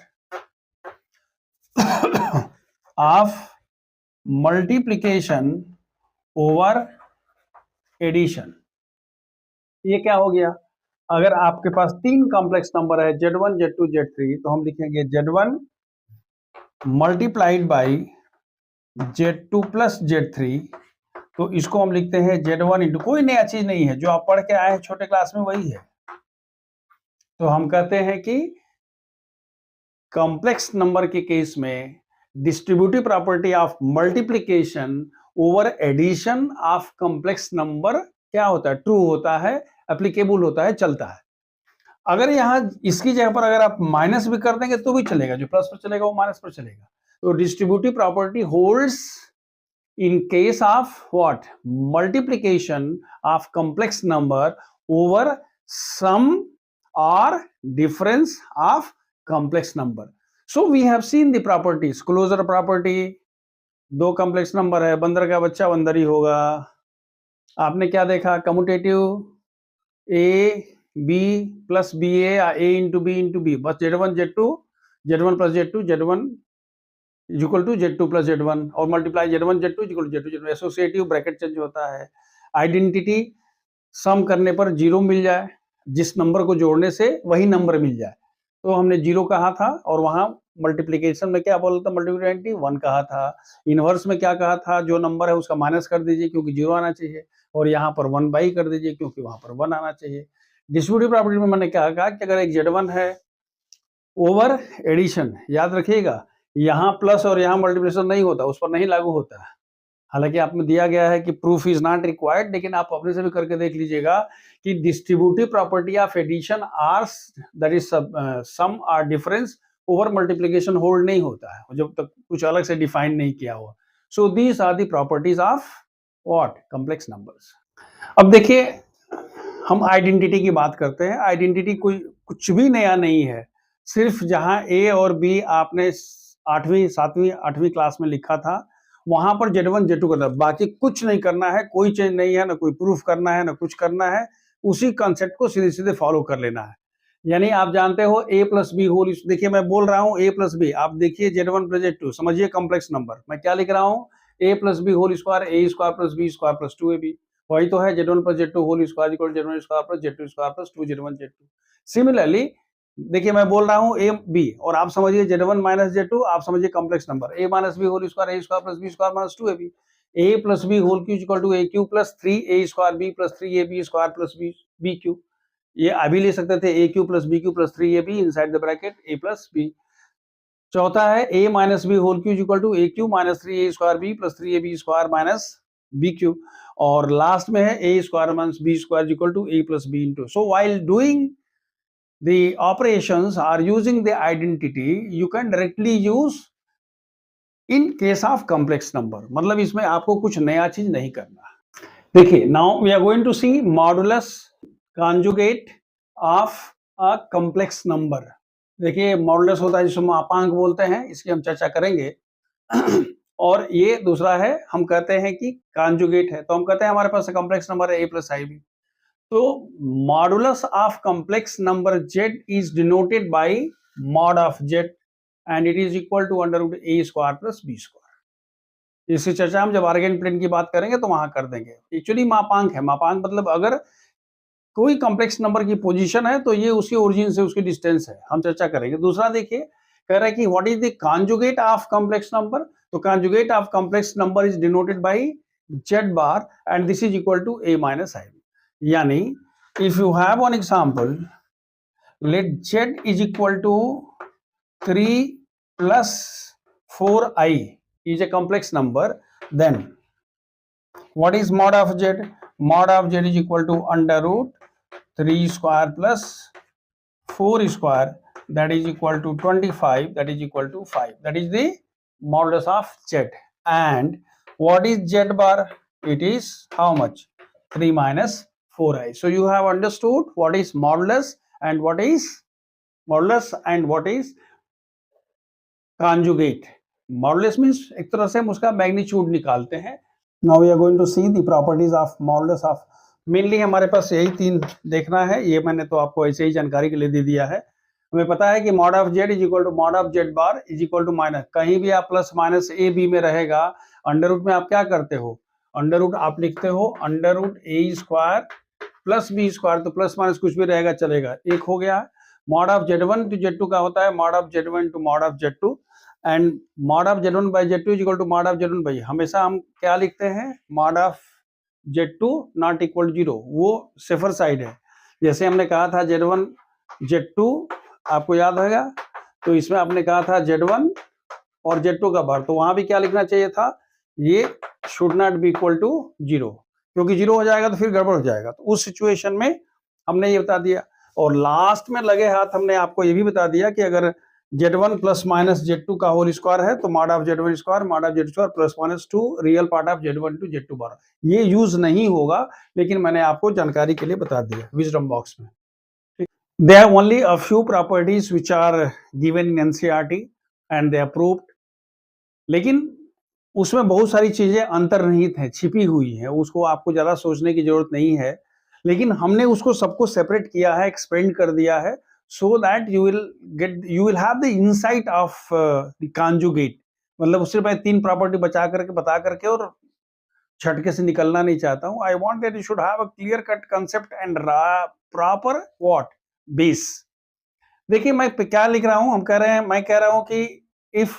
Speaker 1: of multiplication over addition. ये क्या हो गया, अगर आपके पास 3 कॉम्प्लेक्स नंबर है Z1 Z2 Z3, तो हम लिखेंगे Z1 multiplied by Z2 + Z3। तो इसको हम लिखते हैं Z1 इंटू, कोई नया चीज नहीं है, जो आप पढ़ के आए हैं छोटे क्लास में वही है। तो हम कहते हैं कि कॉम्प्लेक्स नंबर के केस में distributive property of multiplication over addition of complex number क्या होता है, ट्रू होता है, एप्लीकेबल होता है, चलता है। अगर यहां इसकी जगह पर अगर आप माइनस भी कर देंगे तो भी चलेगा, जो प्लस पर चलेगा वो माइनस पर चलेगा। तो distributive property holds in case of what, multiplication of complex number over sum or difference of complex number. So we have seen the properties, closure property, 2 complex number है, बंदर का बच्चा बंदर ही होगा। आपने क्या देखा, commutative, A B plus B A into B, बस Z1 Z2 Z1 plus Z2 Z1 is equal to Z2 plus Z1 और multiply Z1 Z2 is equal to Z2 Z1। Associative bracket change होता है। Identity सम करने पर zero मिल जाए, जिस number को जोड़ने से वही नंबर मिल जाए, तो हमने जीरो कहा था, और वहां मल्टीप्लीकेशन में क्या बोला था, मल्टीप्लिकेटिव 1 कहा था। इनवर्स में क्या कहा था, जो नंबर है उसका माइनस कर दीजिए क्योंकि जीरो आना चाहिए, और यहाँ पर 1/, कर दीजिए क्योंकि वहां पर 1 आना चाहिए। डिस्ट्रीब्यूटिव प्रॉपर्टी में मैंने क्या कहा कि अगर एक Z1 है ओवर एडिशन, याद रखिएगा यहाँ प्लस और यहाँ मल्टीप्लिकेशन नहीं होता, उस पर नहीं लागू होता है। हालांकि आप में दिया गया है कि प्रूफ इज नॉट रिक्वायर्ड, लेकिन आप अपने से भी करके देख लीजिएगा कि distributive property of addition or that is sum or difference over multiplication hold नहीं होता है जब तक कुछ अलग से डिफाइन नहीं किया हुआ। So these are the properties of what, complex numbers. अब देखिए हम आइडेंटिटी की बात करते हैं। आइडेंटिटी कोई कुछ भी नया नहीं है, सिर्फ जहां ए और बी आपने 8वीं 7वीं 8वीं क्लास में लिखा था वहां पर Z1 Z2 करना, बाकी कुछ नहीं करना है, कोई चेंज नहीं है, ना कोई प्रूफ करना है, ना कुछ करना है, उसी कंसेप्ट को सीधे सीधे फॉलो कर लेना है। यानी आप जानते हो a प्लस बी होल, देखिए मैं बोल रहा हूँ a प्लस बी, आप देखिए Z1 प्लस Z2, समझिए कॉम्प्लेक्स नंबर। मैं क्या लिख रहा हूँ, a plus B whole square, a square plus B square plus 2ab, वही तो है Z1 plus Z2 whole square equal Z1 square plus Z2 square plus 2Z1 Z2। Similarly देखिए मैं बोल रहा हूँ ए बी, और आप समझिए Z1 माइनस Z2, आप समझिए complex number a minus B whole square, a square plus B square minus 2ab, a plus B whole cube equal to a cube plus 3a square b plus 3ab square plus b cube. ये अभी ले सकते थे a cube plus b cube plus 3ab inside the bracket a plus b। चौथा है a minus B whole cube equal to a cube minus 3a square b plus 3ab square minus b cube, और last में है a square minus b square equal to a plus b into. So while doing the operations are using the identity, you can directly use in case of complex number, मतलब इसमें आपको कुछ नया चीज नहीं करना। देखिए now we are going to see modulus conjugate of a complex number। देखिए मॉडुलस होता है जिसको मापांक बोलते हैं, इसकी हम चर्चा करेंगे। और ये दूसरा है, हम कहते हैं कि कॉन्जुगेट है, तो हम कहते हैं हमारे पास कॉम्प्लेक्स नंबर है a प्लस आई बी। तो modulus of complex number z is denoted by mod of z and it is equal to under root a square plus b square. इसकी चर्चा हम जब आर्गेन प्लेन की बात करेंगे तो वहां कर देंगे। एक्चुअली मापांक है, मापांक मतलब अगर कोई कॉम्प्लेक्स नंबर की पोजीशन है तो ये उसकी ओरिजिन से उसकी डिस्टेंस है, हम चर्चा करेंगे। दूसरा देखिए कह रहा है कि what is the conjugate of complex number, तो conjugate of complex number is denoted by z bar and this is equal to a minus i. यानी if you have one example, let z is equal to 3 plus 4i is a complex number, then what is mod of z? Mod of z is equal to under root 3 square plus 4 square, that is equal to 25, that is equal to 5. That is the modulus of z. And what is z bar? It is how much? 3 minus 4i. So you have understood what is modulus and what is conjugate. Modulus means एक तरह से हम उसका magnitude निकालते हैं। Now we are going to see the properties of modulus of, mainly हमारे पास यही तीन देखना है, ये मैंने तो आपको ऐसे ही जानकारी के लिए दे दिया है। हमें पता है कि mod of z is equal to mod of z bar is equal to minus, कहीं भी आप प्लस माइनस a b में रहेगा, अंडर रूट में आप क्या करते हो, अंडर रूट आप लिखते हो under root a square plus B square, तो प्लस माइनस कुछ भी रहेगा चलेगा, एक हो गया। Mod of z1 to z2 का होता है mod of z1 to mod of z2 and mod of z1 by z2 is equal to mod of z1 by, हमेशा हम क्या लिखते हैं, mod of z2 not equal 0, वो सेफर साइड है। जैसे हमने कहा था z1 z2, आपको याद होगा, तो इसमें आपने कहा था z1 और z2 का बार, तो वहां भी क्या लिखना चाहिए था, ये should not be equal to 0, क्योंकि 0 हो जाएगा तो फिर गड़बड़ हो जाएगा। तो उस सिचुएशन में हमने ये बता दिया, और लास्ट में लगे हाथ हमने आपको ये भी बता दिया कि अगर z1 प्लस माइनस z2 का होल स्क्वायर है तो mod of z1 square mod of z2 square plus minus 2 real part of z1 to z2 bar. ये यूज नहीं होगा, लेकिन मैंने आपको जानकारी के लिए बता दिया विजडम बॉक्स में। There are only a few properties which are given in NCERT and they are proved, लेकिन उसमें बहुत सारी चीजें अंतर्निहित हैं, छिपी हुई हैं, उसको आपको ज्यादा सोचने की जरूरत नहीं है। लेकिन हमने उसको सबको सेपरेट किया है, एक्सपेंड कर दिया है, so that you will have the insight of the conjugate. मतलब उससे मैं 3 प्रॉपर्टी बता करके और झटके से निकलना नहीं चाहता हूं। I want that you should have a clear cut concept and proper what base. देखिए मैं क्या लिख रहा हूं, मैं कह रहा हूं कि if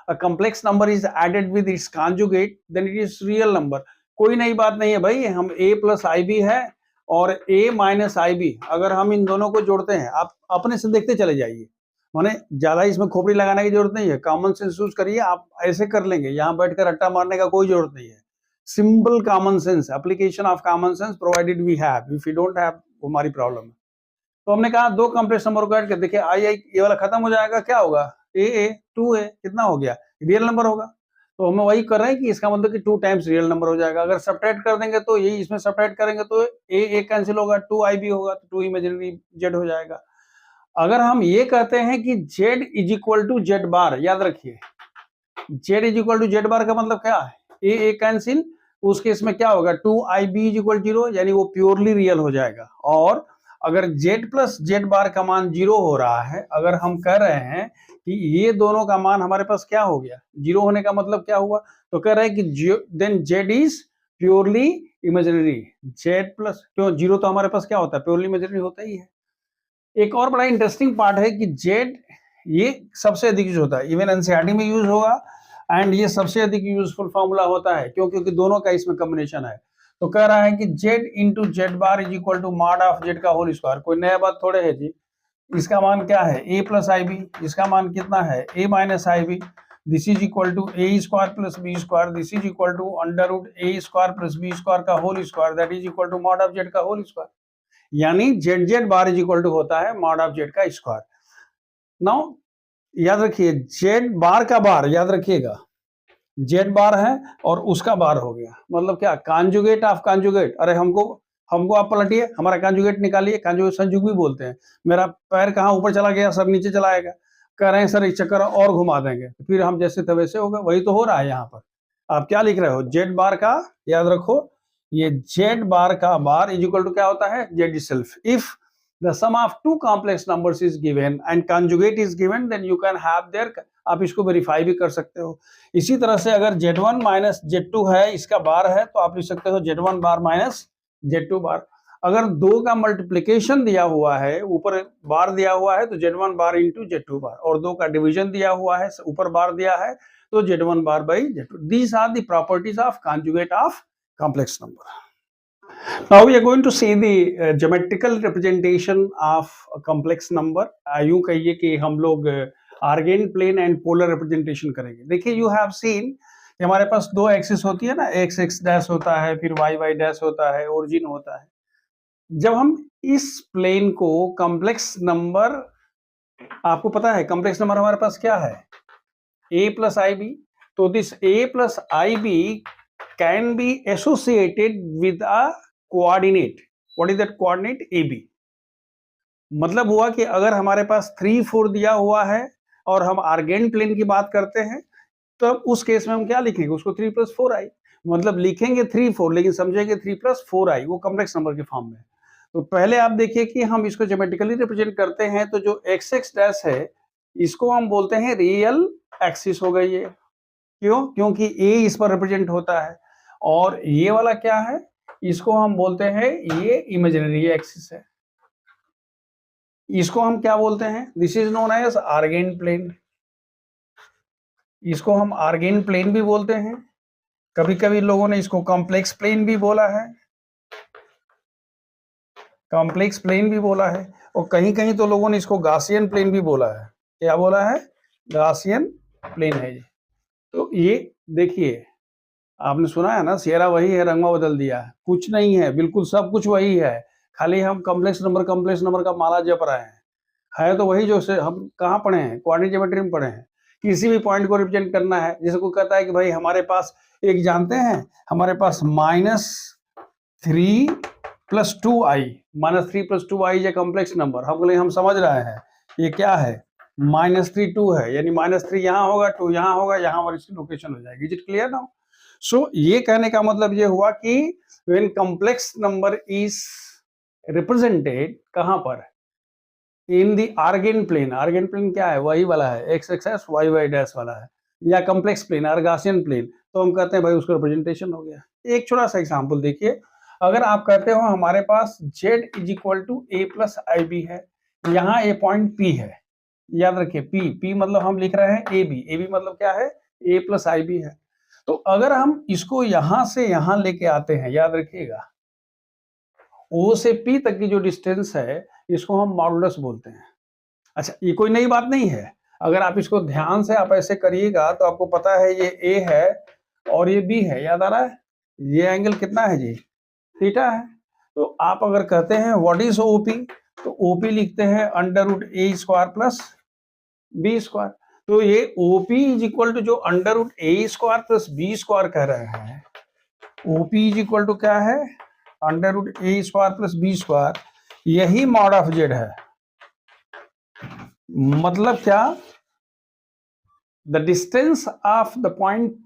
Speaker 1: a complex number is added with its conjugate then it is real number. कोई नई बात नहीं है भाई, हम a प्लस आई बी है और a माइनस आई बी, अगर हम इन दोनों को जोड़ते हैं, आप अपने से देखते चले जाइए, माने ज्यादा इसमें खोपड़ी लगाने की जरूरत नहीं है, कॉमन सेंस यूज करिए, आप ऐसे कर लेंगे, यहाँ बैठकर रट्टा मारने का कोई जरूरत नहीं है। Simple common sense, application of common sense provided we have, if you don't have हमारी प्रॉब्लम है। तो हमने कहा दो कॉम्प्लेक्स नंबर को ऐड कर, देखिए आई ये वाला खत्म हो जाएगा, क्या होगा, ए 2a कितना हो गया, रियल नंबर होगा। तो हम वही कर रहे हैं कि इसका मतलब कि 2 टाइम्स रियल नंबर हो जाएगा। अगर सब्ट्रैक्ट कर देंगे तो यही इसमें सब्ट्रैक्ट करेंगे तो ए कैंसिल होगा, 2ib होगा, तो 2 इमेजिनरी z हो जाएगा। अगर हम ये कहते हैं कि z is equal to z bar, याद रखिए z is equal to z bar का मतलब क्या है, ए कैंसिल, उस केस में क्या होगा, 2ib इज इक्वल 0, यानी वो प्योरली रियल हो जाएगा। और अगर z प्लस जेड बार का मान 0 हो रहा है, अगर हम कह रहे हैं कि ये दोनों का मान हमारे पास क्या हो गया, 0 होने का मतलब क्या हुआ, तो कह रहे हैं कि then z is purely imaginary. z plus, क्यों 0 तो हमारे पास क्या होता है, प्योरली इमेजिनरी होता ही है। एक और बड़ा इंटरेस्टिंग पार्ट है कि z ये सबसे अधिक यूज होता है, इवन एनसीईआरटी में यूज होगा, एंड ये सबसे अधिक यूजफुल फॉर्मूला होता है, क्योंकि दोनों का इसमें कॉम्बिनेशन है। तो कह रहा है कि z into Z bar is equal to mod of z का होल स्क्वायर। कोई नया बात थोड़े है जी, इसका मान क्या है, a प्लस आई बी, इसका मान कितना है, a minus I b, this is equal to a square plus B square, this is equal to under root A square plus B square का whole square, that is equal to mod of z का whole square. यानी z z bar is equal to होता है mod of z का square. Now याद रखिए, Z bar का बार याद रखिएगा, जेड बार है और उसका बार हो गया, मतलब क्या, कॉन्जुगेट ऑफ कॉन्जुगेट। अरे हमको आप पलटिए, हमारा कॉन्जुगेट निकालिए, कॉन्जुगेट संयुग भी बोलते हैं। मेरा पैर कहाँ ऊपर चला गया, सब नीचे चला आएगा, कह रहे हैं सर एक चक्कर और घुमा देंगे, फिर हम जैसे थे वैसे होगा, वही तो हो रहा है यहाँ पर। आप क्या लिख रहे हो, जेड बार का, याद रखो ये जेड बार का बार इज इक्वल टू क्या होता है, Z itself। If the sum of two complex numbers is given and conjugate is given, then you can have their, आप इसको वेरीफाई भी कर सकते हो। इसी तरह से अगर z1 माइनस z2 है, इसका बार है, तो आप लिख सकते हो z1 बार माइनस z2 बार। अगर दो का मल्टीप्लीकेशन दिया हुआ है, ऊपर बार दिया हुआ है, तो z1 बार इंटू z2 बार, और दो का डिवीजन दिया हुआ है, ऊपर बार दिया है, तो z1 bar by z2। These are the properties of conjugate of complex number. Now we are going to see the geometrical representation of a complex number. यूं कहिए कि हम लोग Argand plane and polar representation करेंगे। देखिए you have seen कि हमारे पास दो एक्सिस होती है ना, एक्स एक्स डैश होता है, फिर वाई वाई डैश होता है, ओरिजिन होता है। जब हम इस प्लेन को कॉम्प्लेक्स नंबर, आपको पता है कॉम्प्लेक्स नंबर हमारे पास क्या है, a प्लस आई बी, तो this a plus I B can be associated with a coordinate. What is that coordinate? AB. मतलब हुआ कि अगर हमारे पास 3 4 दिया हुआ है और हम आर्गेन प्लेन की बात करते हैं, तब उस केस में हम क्या लिखेंगे, उसको 3 प्लस 4i, मतलब लिखेंगे 3 4 लेकिन समझेंगे 3 प्लस 4i, वो कॉम्प्लेक्स नंबर के फॉर्म में। तो पहले आप देखिए कि हम इसको ज्योमेट्रिकली रिप्रेजेंट करते हैं, तो जो एक्स एक्स डैश है इसको हम बोलते हैं रियल एक्सिस हो गई है। क्यों, क्योंकि a इस पर रिप्रेजेंट होता है, और ये वाला क्या है, इसको हम बोलते हैं ये इमेजिनरी एक्सिस है, इसको हम क्या बोलते हैं, this is known as Argand plane. इसको हम आर्गेन प्लेन भी बोलते हैं, कभी कभी लोगों ने इसको कॉम्प्लेक्स प्लेन भी बोला है, कॉम्प्लेक्स प्लेन भी बोला है, और कहीं कहीं तो लोगों ने इसको गासियन प्लेन भी बोला है। क्या बोला है, गासियन प्लेन है। तो ये देखिए, आपने सुना है ना, सियरा वही है, रंगवा बदल दिया है, कुछ नहीं है, बिल्कुल सब कुछ वही है, खाली हम कॉम्प्लेक्स नंबर का माला जप रहे हैं, है तो वही जो से हम कहाँ पढ़े हैं, क्वाड्रेटिक ज्योमेट्री में पढ़े हैं। किसी भी पॉइंट को रिप्रेजेंट करना है, जैसे कोई कहता है कि भाई हमारे पास एक जानते हैं, हमारे पास -3 + 2i, -3 + 2i is a complex number. हम समझ रहे हैं ये क्या है, -3 2 है, यानी -3 यहाँ होगा, 2 यहाँ होगा, यहाँ पर इसकी लोकेशन हो जाएगी। Is it clear now? So ये कहने का मतलब ये हुआ कि when complex number is represented कहाँ पर, in the Argand plane. Argand plane क्या है, वही वाला है, x x y y dash वाला है, या कॉम्प्लेक्स प्लेन, अर्गासियन प्लेन, तो हम कहते हैं भाई उसका रिप्रेजेंटेशन हो गया। एक छोटा सा एग्जांपल देखिए, अगर आप कहते हो हमारे पास z is equal to A plus I B है, यहाँ ए पॉइंट P है, याद रखिए P मतलब हम लिख रहे हैं ए बी मतलब क्या है, ए प्लस आई बी है। तो अगर हम इसको यहां से यहां लेके आते हैं, याद रखिएगा O से P तक की जो डिस्टेंस है इसको हम मॉडुलस बोलते हैं। अच्छा, ये कोई नई बात नहीं है, अगर आप इसको ध्यान से आप ऐसे करिएगा तो आपको पता है ये A है और ये B है, याद आ रहा है, ये एंगल कितना है जी, थीटा है। तो आप अगर कहते हैं व्हाट इज OP, तो OP लिखते हैं अंडर रूट ए स्क्वायर प्लस बी स्क्वायर। तो ये OP इज इक्वल टू जो अंडर रूट ए स्क्वायर प्लस बी स्क्वायर कह रहे हैं, OP इज इक्वल टू क्या है, अंडर रूट ए स्क्वायर प्लस बी स्क्वायर, यही मॉड ऑफ जेड है। मतलब क्या, the distance of the point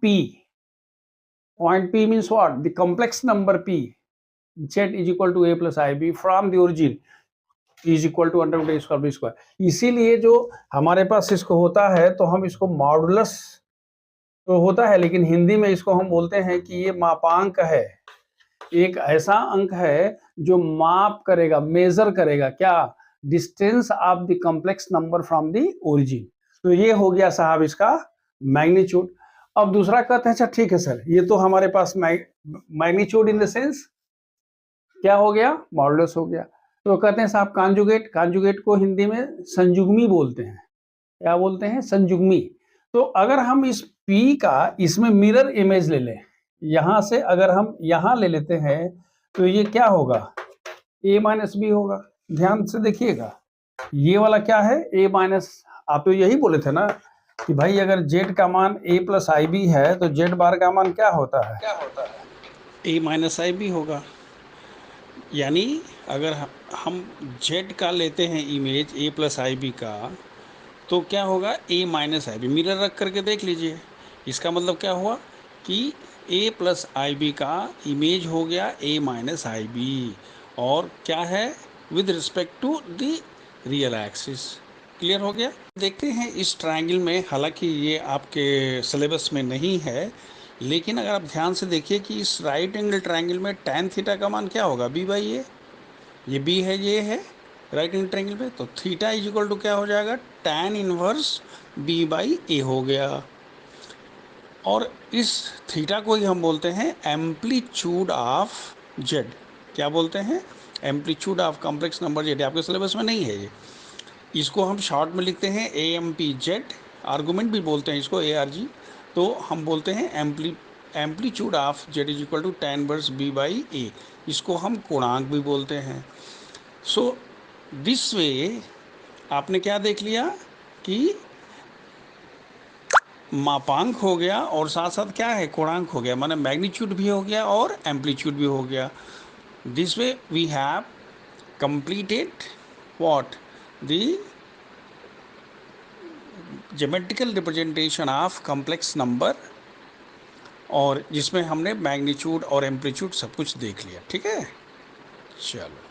Speaker 1: P means what, the complex number P, z is equal to a plus ib from the origin is equal to under root A square B square. इसीलिए जो हमारे पास इसको होता है तो हम इसको modulus तो होता है, लेकिन हिंदी में इसको हम बोलते हैं कि ये मापांक है, एक ऐसा अंक है जो माप करेगा, मेजर करेगा क्या, distance of the complex number from the origin. तो ये हो गया साहब इसका मैग्नीट्यूड। अब दूसरा कहते हैं, अच्छा ठीक है सर, ये तो हमारे पास मैग्नीट्यूड इन द सेंस क्या हो गया, मॉडुलस हो गया। तो कहते हैं साहब कांजुगेट को हिंदी में संयुग्मी बोलते हैं, क्या बोलते हैं, संयुग्मी। तो अगर हम इस P का इसमें मिरर इमेज ले लें, यहां से अगर हम यहां ले लेते हैं तो ये क्या होगा, A माइनस बी होगा। ध्यान से देखिएगा, ये वाला क्या है, A माइनस, आप तो यही बोले थे ना कि भाई अगर Z का मान A प्लस आई बी है तो Z बार का मान क्या होता है,
Speaker 2: A माइनस आई बी होगा। यानी अगर हम Z का लेते हैं image A plus I B का, तो क्या होगा, A minus I B. Mirror रख करके देख लीजिए, इसका मतलब क्या हुआ कि A प्लस आई बी का इमेज हो गया A माइनस आई बी, और क्या है, with respect to the real axis. Clear हो गया। देखते हैं इस ट्रायंगल में, हालांकि ये आपके सिलेबस में नहीं है, लेकिन अगर आप ध्यान से देखिए कि इस राइट एंगल ट्रायंगल में tan थीटा का मान क्या होगा, b बाई ये b है, ये है राइट एंगल ट्रायंगल में, तो थीटा इज इक्वल टू क्या हो जाएगा, tan इनवर्स b बाई ए हो गया। और इस थीटा को ही हम बोलते हैं एम्पलीट्यूड ऑफ जेड। क्या बोलते हैं, amplitude of complex number Z. आपके सिलेबस में नहीं है ये, इसको हम शॉर्ट में लिखते हैं AMPZ, आर्गूमेंट भी बोलते हैं इसको ARG। तो हम बोलते हैं amplitude of z is equal to tan inverse b by a, इसको हम कोणांक भी बोलते हैं। सो दिस वे आपने क्या देख लिया कि मापांक हो गया और साथ साथ क्या है, कोणांक हो गया, माने मैग्नीट्यूड भी हो गया और एम्पलीट्यूड भी हो गया। This way we have completed what, the geometrical representation of complex number, और जिसमें हमने मैग्नीट्यूड और एम्पलीट्यूड सब कुछ देख लिया। ठीक है, चलो।